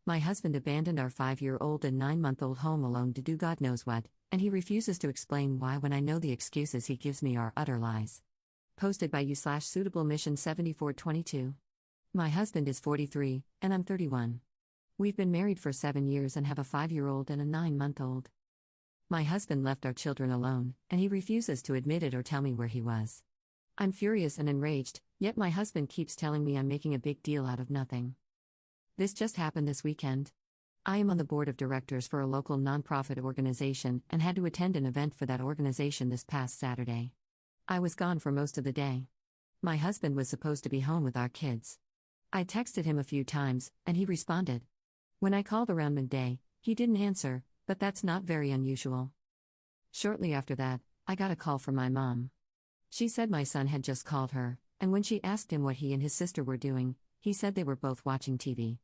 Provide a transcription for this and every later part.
My husband abandoned our 5-year-old and 9-month-old home alone to do God knows what, and he refuses to explain why when I know the excuses he gives me are utter lies. Posted by you/suitable mission 7422. My husband is 43, and I'm 31. We've been married for 7 years and have a 5-year-old and a 9-month-old. My husband left our children alone, and he refuses to admit it or tell me where he was. I'm furious and enraged, yet my husband keeps telling me I'm making a big deal out of nothing. This just happened this weekend. I am on the board of directors for a local nonprofit organization and had to attend an event for that organization this past Saturday. I was gone for most of the day. My husband was supposed to be home with our kids. I texted him a few times, and he responded. When I called around midday, he didn't answer, but that's not very unusual. Shortly after that, I got a call from my mom. She said my son had just called her, and when she asked him what he and his sister were doing, he said they were both watching TV.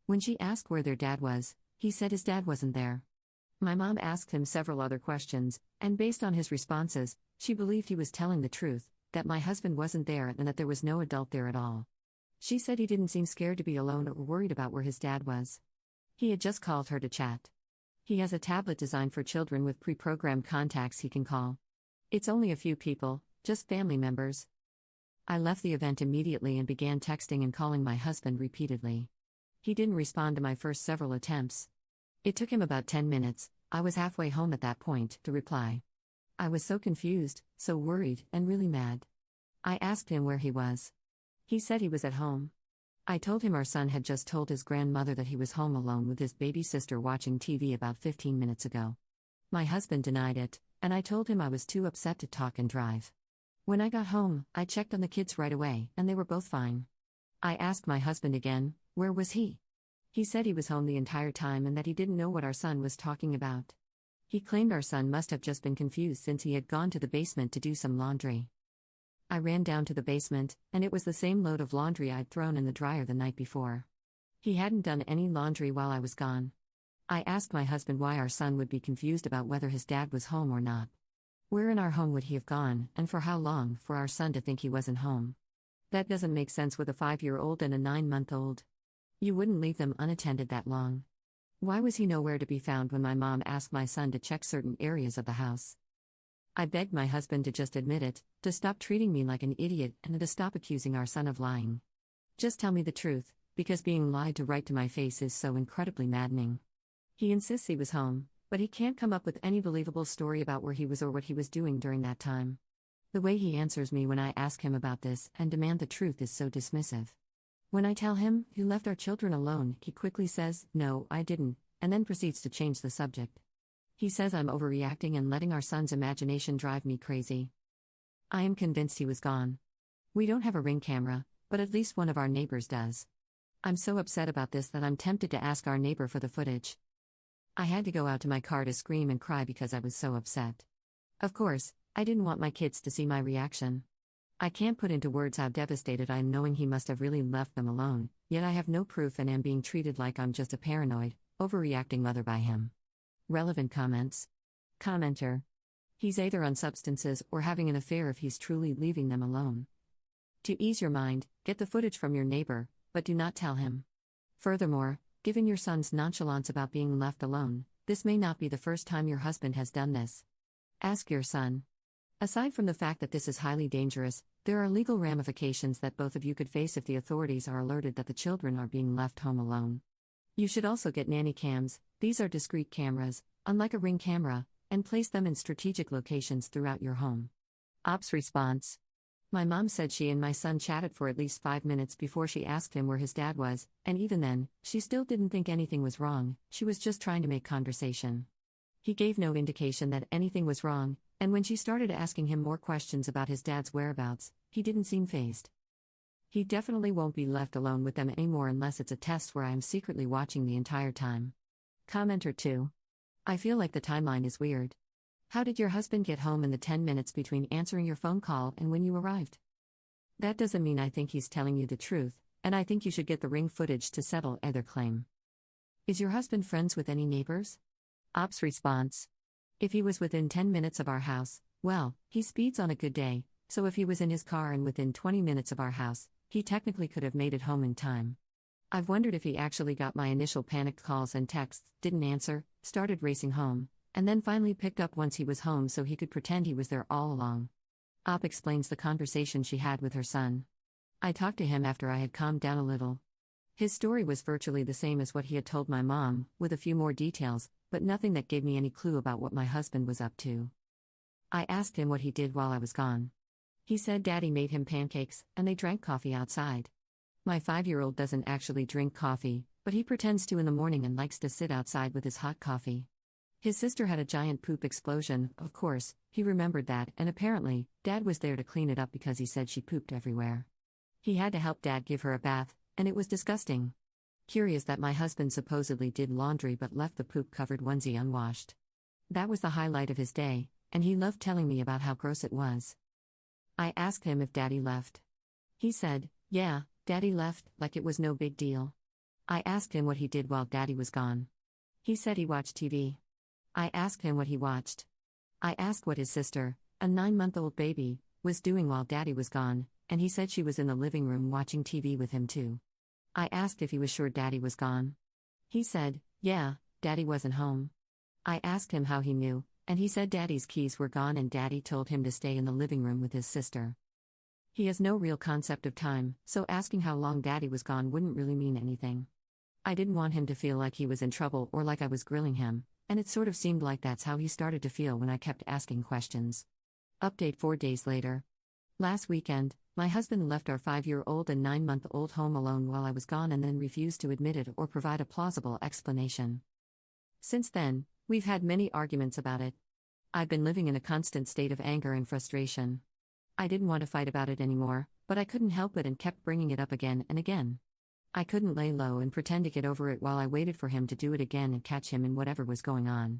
When she asked where their dad was, he said his dad wasn't there. My mom asked him several other questions, and based on his responses, she believed he was telling the truth, that my husband wasn't there and that there was no adult there at all. She said he didn't seem scared to be alone or worried about where his dad was. He had just called her to chat. He has a tablet designed for children with pre-programmed contacts he can call. It's only a few people, just family members. I left the event immediately and began texting and calling my husband repeatedly. He didn't respond to my first several attempts. It took him about 10 minutes, I was halfway home at that point, to reply. I was so confused, so worried, and really mad. I asked him where he was. He said he was at home. I told him our son had just told his grandmother that he was home alone with his baby sister watching TV about 15 minutes ago. My husband denied it, and I told him I was too upset to talk and drive. When I got home, I checked on the kids right away, and they were both fine. I asked my husband again, where was he? He said he was home the entire time and that he didn't know what our son was talking about. He claimed our son must have just been confused since he had gone to the basement to do some laundry. I ran down to the basement, and it was the same load of laundry I'd thrown in the dryer the night before. He hadn't done any laundry while I was gone. I asked my husband why our son would be confused about whether his dad was home or not. Where in our home would he have gone, and for how long, for our son to think he wasn't home? That doesn't make sense with a 5-year-old and a 9-month-old. You wouldn't leave them unattended that long. Why was he nowhere to be found when my mom asked my son to check certain areas of the house? I begged my husband to just admit it, to stop treating me like an idiot, and to stop accusing our son of lying. Just tell me the truth, because being lied to right to my face is so incredibly maddening. He insists he was home, but he can't come up with any believable story about where he was or what he was doing during that time. The way he answers me when I ask him about this and demand the truth is so dismissive. When I tell him, "You left our children alone," he quickly says, "No, I didn't," and then proceeds to change the subject. He says I'm overreacting and letting our son's imagination drive me crazy. I am convinced he was gone. We don't have a Ring camera, but at least one of our neighbors does. I'm so upset about this that I'm tempted to ask our neighbor for the footage. I had to go out to my car to scream and cry because I was so upset. Of course, I didn't want my kids to see my reaction. I can't put into words how devastated I am knowing he must have really left them alone, yet I have no proof and am being treated like I'm just a paranoid, overreacting mother by him. Relevant comments. Commenter. He's either on substances or having an affair if he's truly leaving them alone. To ease your mind, get the footage from your neighbor, but do not tell him. Furthermore, given your son's nonchalance about being left alone, this may not be the first time your husband has done this. Ask your son. Aside from the fact that this is highly dangerous, there are legal ramifications that both of you could face if the authorities are alerted that the children are being left home alone. You should also get nanny cams. These are discrete cameras, unlike a Ring camera, and place them in strategic locations throughout your home. Ops response. My mom said she and my son chatted for at least 5 minutes before she asked him where his dad was, and even then, she still didn't think anything was wrong, she was just trying to make conversation. He gave no indication that anything was wrong, and when she started asking him more questions about his dad's whereabouts, he didn't seem fazed. He definitely won't be left alone with them anymore unless it's a test where I am secretly watching the entire time. Commenter 2. I feel like the timeline is weird. How did your husband get home in the 10 minutes between answering your phone call and when you arrived? That doesn't mean I think he's telling you the truth, and I think you should get the Ring footage to settle either claim. Is your husband friends with any neighbors? Ops response. If he was within 10 minutes of our house, well, he speeds on a good day, so if he was in his car and within 20 minutes of our house, he technically could have made it home in time. I've wondered if he actually got my initial panicked calls and texts, didn't answer, started racing home, and then finally picked up once he was home so he could pretend he was there all along. Op explains the conversation she had with her son. I talked to him after I had calmed down a little. His story was virtually the same as what he had told my mom, with a few more details, but nothing that gave me any clue about what my husband was up to. I asked him what he did while I was gone. He said Daddy made him pancakes, and they drank coffee outside. My 5-year-old doesn't actually drink coffee, but he pretends to in the morning and likes to sit outside with his hot coffee. His sister had a giant poop explosion, of course, he remembered that, and apparently, Dad was there to clean it up because he said she pooped everywhere. He had to help Dad give her a bath, and it was disgusting. Curious that my husband supposedly did laundry but left the poop-covered onesie unwashed. That was the highlight of his day, and he loved telling me about how gross it was. I asked him if Daddy left. He said, yeah, Daddy left, like it was no big deal. I asked him what he did while Daddy was gone. He said he watched TV. I asked him what he watched. I asked what his sister, a 9-month-old baby, was doing while Daddy was gone, and he said she was in the living room watching TV with him too. I asked if he was sure Daddy was gone. He said, yeah, Daddy wasn't home. I asked him how he knew, and he said Daddy's keys were gone and Daddy told him to stay in the living room with his sister. He has no real concept of time, so asking how long Daddy was gone wouldn't really mean anything. I didn't want him to feel like he was in trouble or like I was grilling him, and it sort of seemed like that's how he started to feel when I kept asking questions. Update 4 days later. Last weekend, my husband left our 5-year-old and 9-month-old home alone while I was gone and then refused to admit it or provide a plausible explanation. Since then, we've had many arguments about it. I've been living in a constant state of anger and frustration. I didn't want to fight about it anymore, but I couldn't help it and kept bringing it up again and again. I couldn't lay low and pretend to get over it while I waited for him to do it again and catch him in whatever was going on.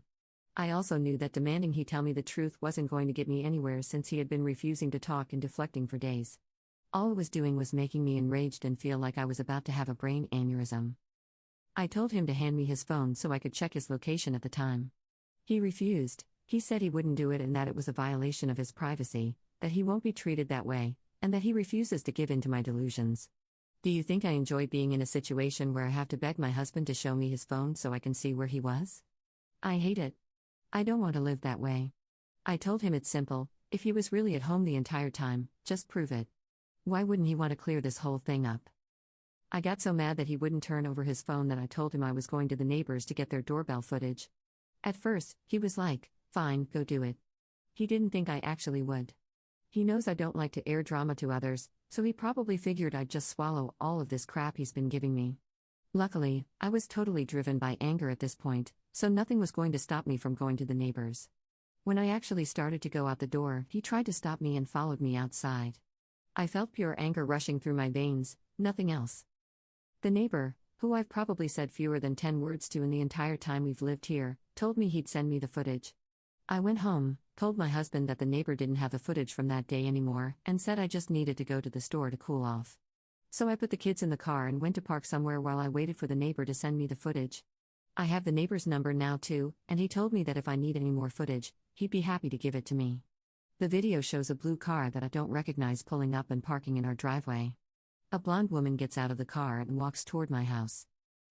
I also knew that demanding he tell me the truth wasn't going to get me anywhere since he had been refusing to talk and deflecting for days. All it was doing was making me enraged and feel like I was about to have a brain aneurysm. I told him to hand me his phone so I could check his location at the time. He refused. He said he wouldn't do it and that it was a violation of his privacy, that he won't be treated that way, and that he refuses to give in to my delusions. Do you think I enjoy being in a situation where I have to beg my husband to show me his phone so I can see where he was? I hate it. I don't want to live that way. I told him it's simple, if he was really at home the entire time, just prove it. Why wouldn't he want to clear this whole thing up? I got so mad that he wouldn't turn over his phone that I told him I was going to the neighbors to get their doorbell footage. At first, he was like, fine, go do it. He didn't think I actually would. He knows I don't like to air drama to others, so he probably figured I'd just swallow all of this crap he's been giving me. Luckily, I was totally driven by anger at this point, so nothing was going to stop me from going to the neighbors. When I actually started to go out the door, he tried to stop me and followed me outside. I felt pure anger rushing through my veins, nothing else. The neighbor, who I've probably said fewer than 10 words to in the entire time we've lived here, told me he'd send me the footage. I went home, told my husband that the neighbor didn't have the footage from that day anymore, and said I just needed to go to the store to cool off. So I put the kids in the car and went to park somewhere while I waited for the neighbor to send me the footage. I have the neighbor's number now too, and he told me that if I need any more footage, he'd be happy to give it to me. The video shows a blue car that I don't recognize pulling up and parking in our driveway. A blonde woman gets out of the car and walks toward my house.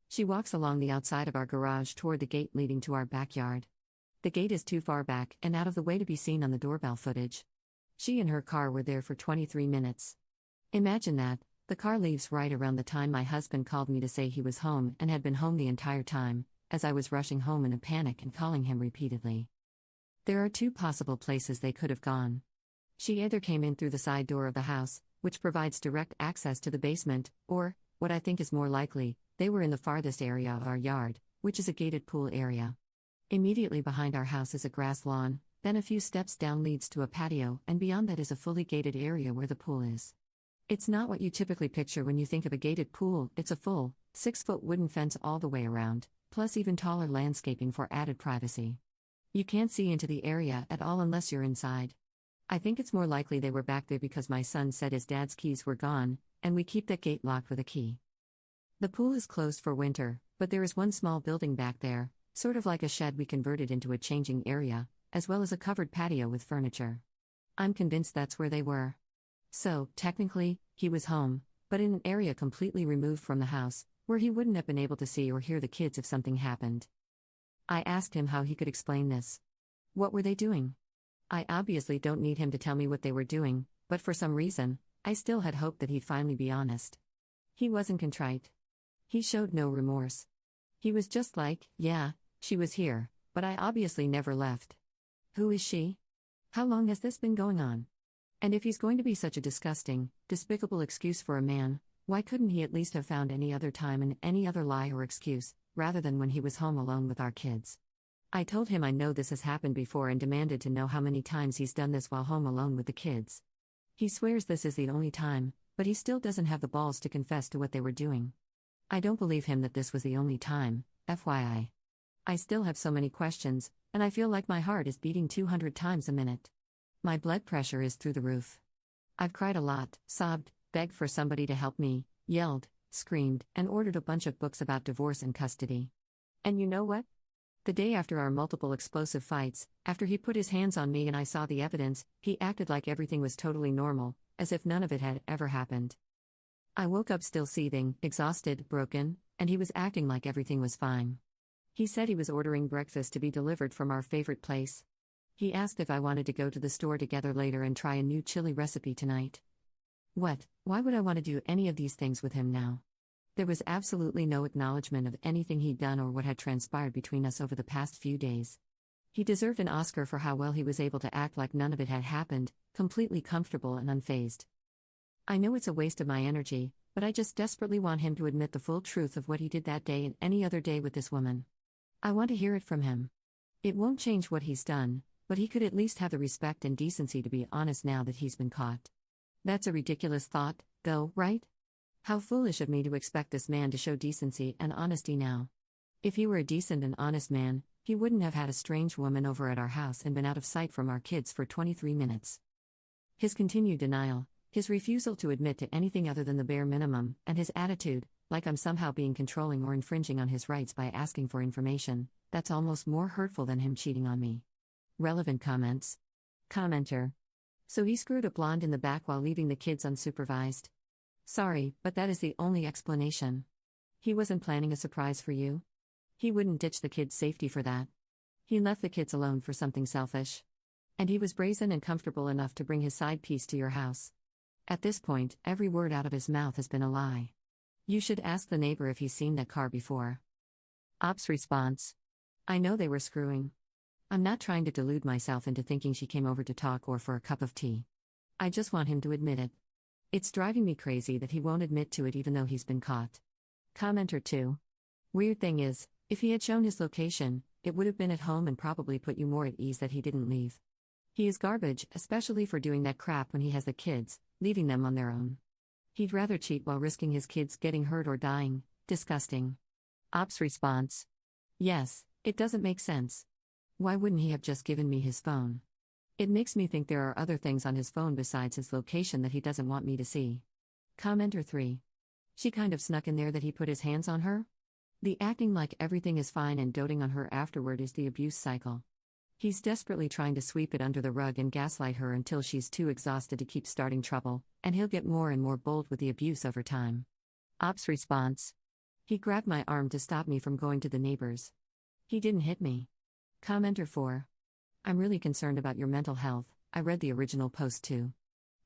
She walks along the outside of our garage toward the gate leading to our backyard. The gate is too far back and out of the way to be seen on the doorbell footage. She and her car were there for 23 minutes. Imagine that, the car leaves right around the time my husband called me to say he was home and had been home the entire time, as I was rushing home in a panic and calling him repeatedly. There are 2 possible places they could have gone. She either came in through the side door of the house, which provides direct access to the basement, or, what I think is more likely, they were in the farthest area of our yard, which is a gated pool area. Immediately behind our house is a grass lawn, then a few steps down leads to a patio, and beyond that is a fully gated area where the pool is. It's not what you typically picture when you think of a gated pool, it's a full, 6-foot wooden fence all the way around, plus even taller landscaping for added privacy. You can't see into the area at all unless you're inside. I think it's more likely they were back there because my son said his dad's keys were gone, and we keep that gate locked with a key. The pool is closed for winter, but there is one small building back there, sort of like a shed we converted into a changing area, as well as a covered patio with furniture. I'm convinced that's where they were. So, technically, he was home, but in an area completely removed from the house, where he wouldn't have been able to see or hear the kids if something happened. I asked him how he could explain this. What were they doing? I obviously don't need him to tell me what they were doing, but for some reason, I still had hoped that he'd finally be honest. He wasn't contrite. He showed no remorse. He was just like, yeah, she was here, but I obviously never left. Who is she? How long has this been going on? And if he's going to be such a disgusting, despicable excuse for a man, why couldn't he at least have found any other time and any other lie or excuse, rather than when he was home alone with our kids? I told him I know this has happened before and demanded to know how many times he's done this while home alone with the kids. He swears this is the only time, but he still doesn't have the balls to confess to what they were doing. I don't believe him that this was the only time, FYI. I still have so many questions, and I feel like my heart is beating 200 times a minute. My blood pressure is through the roof. I've cried a lot, sobbed, begged for somebody to help me, yelled, screamed, and ordered a bunch of books about divorce and custody. And you know what? The day after our multiple explosive fights, after he put his hands on me and I saw the evidence, he acted like everything was totally normal, as if none of it had ever happened. I woke up still seething, exhausted, broken, and he was acting like everything was fine. He said he was ordering breakfast to be delivered from our favorite place. He asked if I wanted to go to the store together later and try a new chili recipe tonight. What? Why would I want to do any of these things with him now? There was absolutely no acknowledgement of anything he'd done or what had transpired between us over the past few days. He deserved an Oscar for how well he was able to act like none of it had happened, completely comfortable and unfazed. I know it's a waste of my energy, but I just desperately want him to admit the full truth of what he did that day and any other day with this woman. I want to hear it from him. It won't change what he's done, but he could at least have the respect and decency to be honest now that he's been caught. That's a ridiculous thought, though, right? How foolish of me to expect this man to show decency and honesty now. If he were a decent and honest man, he wouldn't have had a strange woman over at our house and been out of sight from our kids for 23 minutes. His continued denial, his refusal to admit to anything other than the bare minimum, and his attitude, like I'm somehow being controlling or infringing on his rights by asking for information, that's almost more hurtful than him cheating on me. Relevant comments. Commenter. So he screwed a blonde in the back while leaving the kids unsupervised. Sorry, but that is the only explanation. He wasn't planning a surprise for you? He wouldn't ditch the kids' safety for that. He left the kids alone for something selfish. And he was brazen and comfortable enough to bring his side piece to your house. At this point, every word out of his mouth has been a lie. You should ask the neighbor if he's seen that car before. Ops response. I know they were screwing. I'm not trying to delude myself into thinking she came over to talk or for a cup of tea. I just want him to admit it. It's driving me crazy that he won't admit to it even though he's been caught. Commenter 2. Weird thing is, if he had shown his location, it would have been at home and probably put you more at ease that he didn't leave. He is garbage, especially for doing that crap when he has the kids, leaving them on their own. He'd rather cheat while risking his kids getting hurt or dying. Disgusting. Ops response. Yes, it doesn't make sense. Why wouldn't he have just given me his phone? It makes me think there are other things on his phone besides his location that he doesn't want me to see. Commenter 3. She kind of snuck in there that he put his hands on her? The acting like everything is fine and doting on her afterward is the abuse cycle. He's desperately trying to sweep it under the rug and gaslight her until she's too exhausted to keep starting trouble, and he'll get more and more bold with the abuse over time. Ops response. He grabbed my arm to stop me from going to the neighbors. He didn't hit me. Commenter 4. I'm really concerned about your mental health. I read the original post too.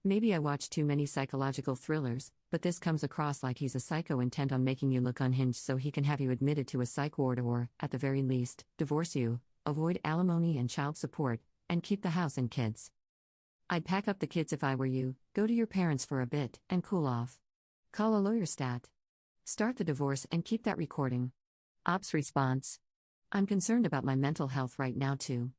Maybe I watch too many psychological thrillers, but this comes across like he's a psycho intent on making you look unhinged so he can have you admitted to a psych ward or, at the very least, divorce you, avoid alimony and child support, and keep the house and kids. I'd pack up the kids if I were you, go to your parents for a bit, and cool off. Call a lawyer stat. Start the divorce and keep that recording. Ops response. I'm concerned about my mental health right now too.